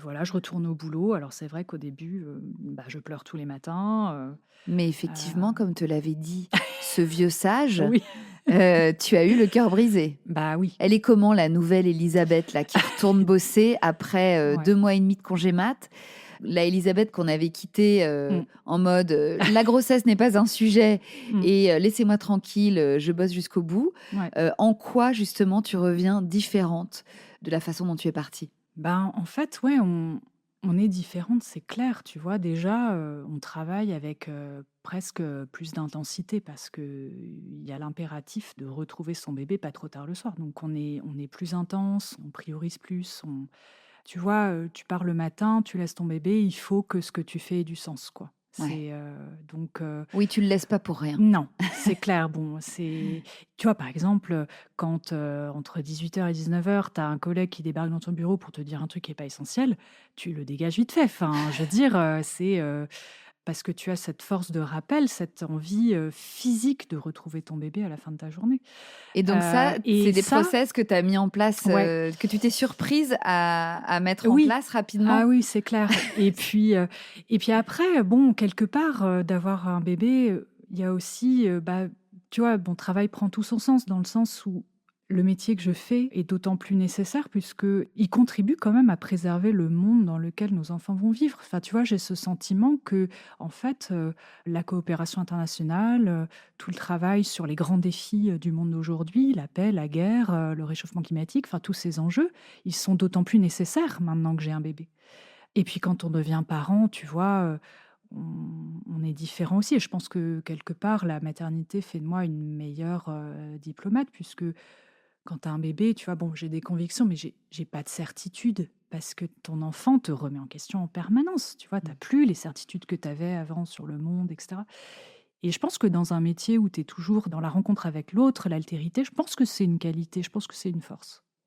voilà, je retourne au boulot. Alors c'est vrai qu'au début, je pleure tous les matins. Mais Heu, effectivement, comme te l'avait dit ce vieux sage, oui, tu as eu le cœur brisé. bah oui, Elle est comment la nouvelle Elisabeth là, qui retourne bosser après ouais. 2 mois et demi de congé mat? La Elisabeth qu'on avait quittée Mmh, en mode la grossesse n'est pas un sujet mmh, et laissez-moi tranquille, je bosse jusqu'au bout. ouais. En quoi justement tu reviens différente de la façon dont tu es partie? Ben, en fait, ouais, on est différentes, c'est clair, tu vois? Déjà, on travaille avec, presque, plus d'intensité parce qu'il y a l'impératif de retrouver son bébé pas trop tard le soir. Donc on est plus intense, on priorise plus, tu vois, tu pars le matin, tu laisses ton bébé, il faut que ce que tu fais ait du sens, quoi. Ouais. C'est, donc Oui, tu le laisses pas pour rien. non, c'est clair. Bon, c'est tu vois, par exemple, quand, entre 18 heures et 19 heures, tu as un collègue qui débarque dans ton bureau pour te dire un truc qui est pas essentiel, tu le dégages vite fait. Enfin, je veux dire, parce que tu as cette force de rappel, cette envie, physique de retrouver ton bébé à la fin de ta journée. Et donc ça, c'est Et des ça process que tu as mis en place, ouais, que tu t'es surprise à mettre en oui. place rapidement? Ah oui, c'est clair. Et puis après, bon, quelque part, d'avoir un bébé, il y a aussi, tu vois, mon travail prend tout son sens dans le sens où le métier que je fais est d'autant plus nécessaire puisque il contribue quand même à préserver le monde dans lequel nos enfants vont vivre. Enfin, tu vois, j'ai ce sentiment que, en fait, la coopération internationale, tout le travail sur les grands défis, du monde d'aujourd'hui, la paix, la guerre, le réchauffement climatique, enfin tous ces enjeux, ils sont d'autant plus nécessaires maintenant que j'ai un bébé. Et puis quand on devient parent, tu vois, on est différent aussi et je pense que quelque part la maternité fait de moi une meilleure, diplomate puisque quand tu as un bébé, tu vois, bon, j'ai des convictions mais j'ai pas de certitude parce que ton enfant te remet en question en permanence, tu vois? Tu as plus les certitudes que tu avais avant sur le monde et cetera et je pense que dans un métier où tu es toujours dans la rencontre avec l'autre, l'altérité, je pense que c'est une qualité, je pense que c'est une force.